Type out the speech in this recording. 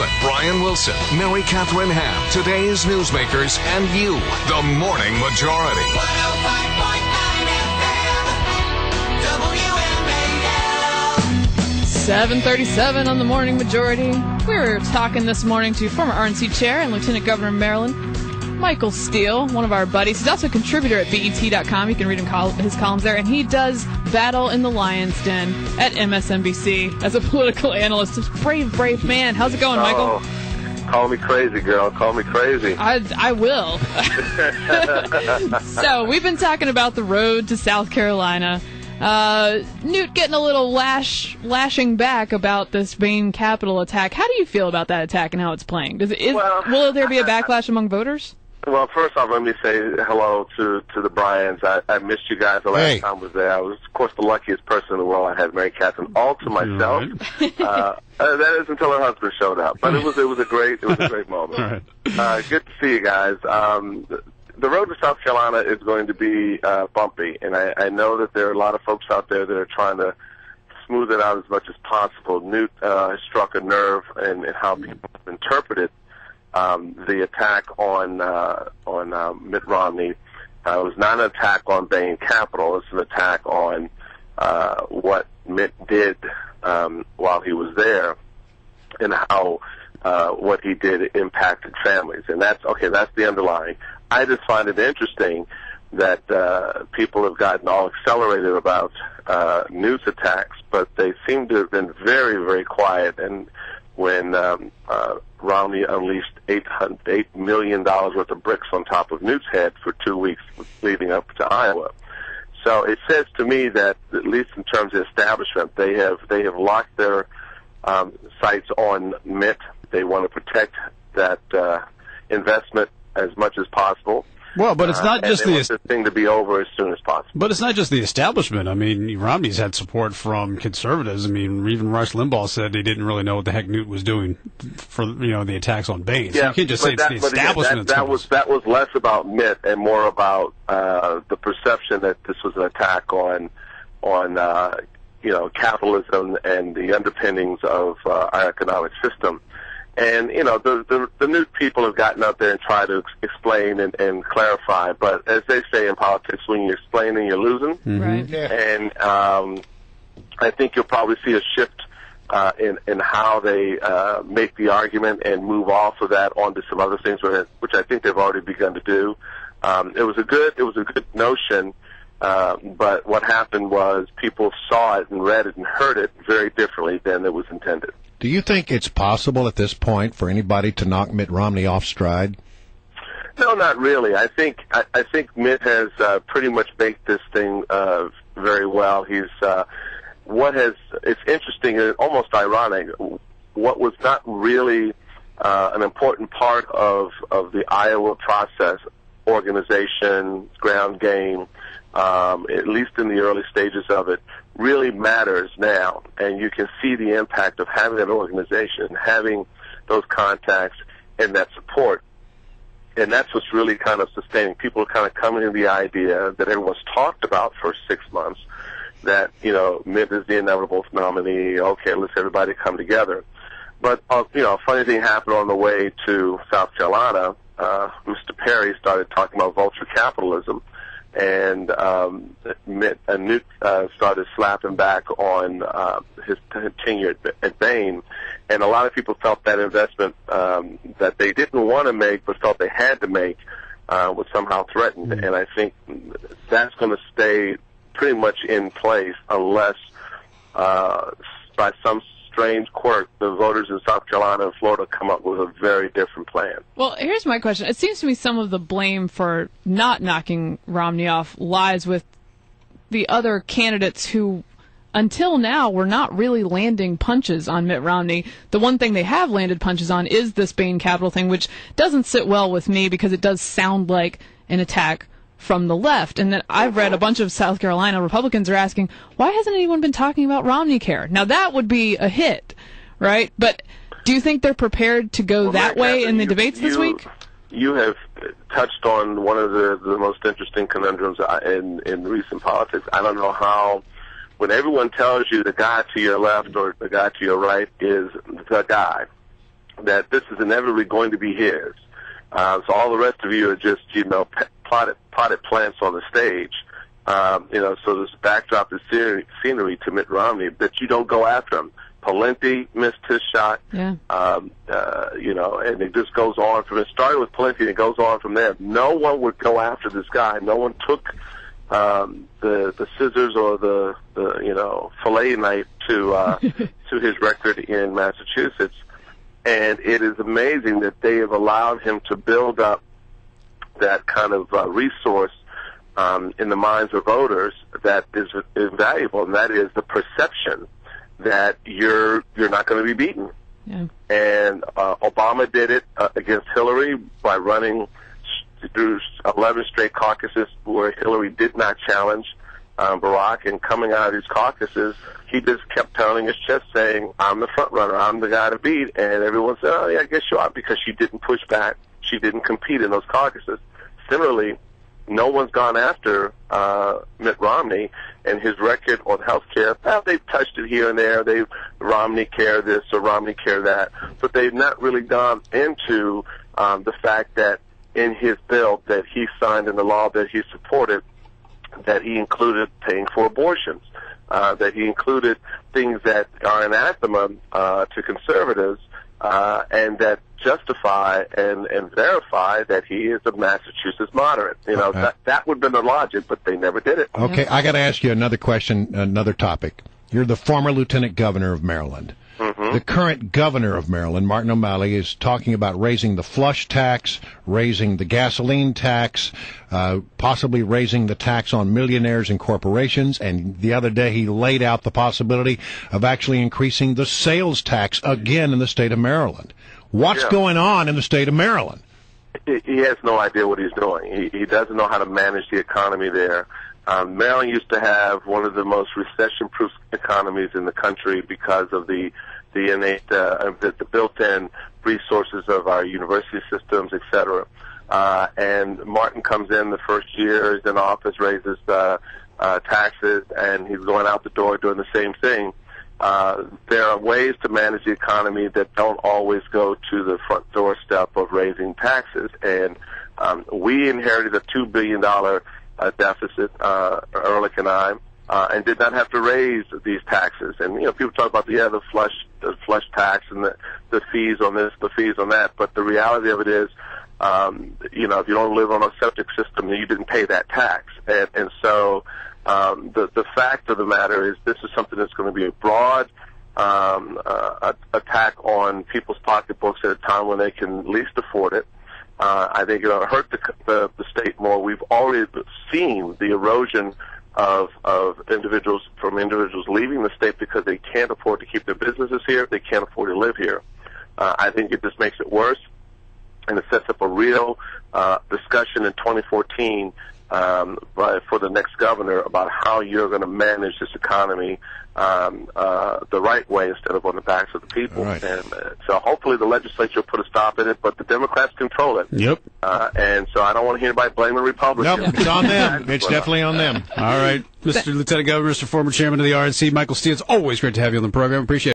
Franklin, Brian Wilson, Mary Catherine Ham, today's newsmakers, and you, the Morning Majority. 7:37 on the Morning Majority. We were talking this morning to former RNC chair and Lieutenant Governor of Maryland, Michael Steele, one of our buddies. He's also a contributor at BET.com. You can read his columns there. And he does battle in the lion's den at MSNBC as a political analyst. Brave man. How's it going, Michael? Call me crazy, girl. Call me crazy. I will. So we've been talking about the road to South Carolina. Newt getting a little lashing back about this Bain Capital attack. How do you feel about that attack and how it's playing? Will there be a backlash among voters? Well, first off, let me say hello to the Bryans. I missed you guys the last time I was there. I was, of course, the luckiest person in the world. I had Mary Catherine all to myself. That is until her husband showed up. But it was a great moment. Good to see you guys. The road to South Carolina is going to be bumpy, and I know that there are a lot of folks out there that are trying to smooth it out as much as possible. Newt struck a nerve in how people interpreted the attack on Mitt Romney. It was not an attack on Bain Capital. It's an attack on what Mitt did while he was there and how what he did impacted families. And that's the underlying. I just find it interesting that people have gotten all accelerated about Newt's attacks, but they seem to have been very, very quiet. And when Romney unleashed $8 million worth of bricks on top of Newt's head for 2 weeks leading up to Iowa. So it says to me that, at least in terms of establishment, they have locked their sights on Mitt. They want to protect that investment as much as possible. Well, but it's not just this thing to be over as soon as possible. But it's not just the establishment. I mean, Romney's had support from conservatives. I mean, even Rush Limbaugh said he didn't really know what the heck Newt was doing for the attacks on Bain. So you can't just say it's the establishment. That was less about Mitt and more about the perception that this was an attack on capitalism and the underpinnings of our economic system. And, the Newt people have gotten out there and tried to explain and clarify. But as they say in politics, when you're explaining, you're losing. Mm-hmm. Right. Yeah. And I think you'll probably see a shift in how they make the argument and move off of that onto some other things, which I think they've already begun to do. It was a good notion. But what happened was people saw it and read it and heard it very differently than it was intended. Do you think it's possible at this point for anybody to knock Mitt Romney off stride? No, not really. I think Mitt has pretty much baked this thing very well. It's interesting and almost ironic. What was not really an important part of the Iowa process, organization, ground game, at least in the early stages of it, really matters now. And you can see the impact of having that organization, having those contacts and that support. And that's what's really kind of sustaining. People are kind of coming to the idea that everyone's talked about for 6 months, that, Mitt is the inevitable nominee. Okay, let's everybody come together. But, a funny thing happened on the way to South Carolina. Mr. Perry started talking about vulture capitalism. And Newt started slapping back on his tenure at Bain. And a lot of people felt that investment that they didn't want to make but felt they had to make was somehow threatened. And I think that's going to stay pretty much in place unless by some strange quirk, the voters in South Carolina and Florida come up with a very different plan. Well, here's my question. It seems to me some of the blame for not knocking Romney off lies with the other candidates who, until now, were not really landing punches on Mitt Romney. The one thing they have landed punches on is this Bain Capital thing, which doesn't sit well with me because it does sound like an attack from the left. And then I've read a bunch of South Carolina Republicans are asking, why hasn't anyone been talking about Romney Care? Now, that would be a hit, right? But do you think they're prepared to go that way in the debates this week? You have touched on one of the most interesting conundrums in recent politics. I don't know how, when everyone tells you the guy to your left or the guy to your right is the guy, that this is inevitably going to be his. So all the rest of you are just, plotted plants on the stage. So this backdrop is scenery to Mitt Romney, but you don't go after him. Pawlenty missed his shot. Yeah. And it just goes on from it. Started with Pawlenty and it goes on from there. No one would go after this guy. No one took the scissors or the fillet knife to his record in Massachusetts. And it is amazing that they have allowed him to build up that kind of resource in the minds of voters that is invaluable, and that is the perception that you're not going to be beaten. Yeah. And Obama did it against Hillary by running through 11 straight caucuses where Hillary did not challenge Barack, and coming out of these caucuses, he just kept pounding his chest saying, I'm the front runner, I'm the guy to beat, and everyone said, oh, yeah, I guess you are, because she didn't push back, she didn't compete in those caucuses. Similarly, no one's gone after Mitt Romney and his record on health care. Well, they've touched it here and there. They've Romney care this or Romney care that. But they've not really gone into the fact that in his bill that he signed in the law that he supported, that he included paying for abortions, that he included things that are anathema to conservatives, and that justify and verify that he is a Massachusetts moderate. That would have been the logic, but they never did it. Okay, I got to ask you another question, another topic. You're the former lieutenant governor of Maryland. Mm-hmm. The current governor of Maryland, Martin O'Malley, is talking about raising the flush tax, raising the gasoline tax, possibly raising the tax on millionaires and corporations. And the other day he laid out the possibility of actually increasing the sales tax again in the state of Maryland. What's going on in the state of Maryland? He has no idea what he's doing. He doesn't know how to manage the economy there. Maryland used to have one of the most recession-proof economies in the country because of the innate, the built-in resources of our university systems, et cetera. And Martin comes in the first year, he's in office, raises taxes, and he's going out the door doing the same thing. There are ways to manage the economy that don't always go to the front doorstep of raising taxes. And we inherited a $2 billion deficit, Ehrlich and I, and did not have to raise these taxes. And people talk about the flush tax and the fees on this, the fees on that. But the reality of it is, if you don't live on a septic system, then you didn't pay that tax. And so the fact of the matter is, this is something that's going to be a broad attack on people's pocketbooks at a time when they can least afford it. I think it'll hurt the state more. We've already seen the erosion of individuals leaving the state because they can't afford to keep their businesses here. They can't afford to live here. I think it just makes it worse, and it sets up a real discussion in 2014 for the next governor about how you're going to manage this economy the right way instead of on the backs of the people. Right. And so hopefully the legislature will put a stop in it, but the Democrats control it. Yep. And so I don't want to hear anybody blaming Republicans. Nope, it's on them. It's definitely on them. All right. Mr. Lieutenant Governor, Mr. Former Chairman of the RNC, Michael Steele, it's always great to have you on the program. Appreciate it.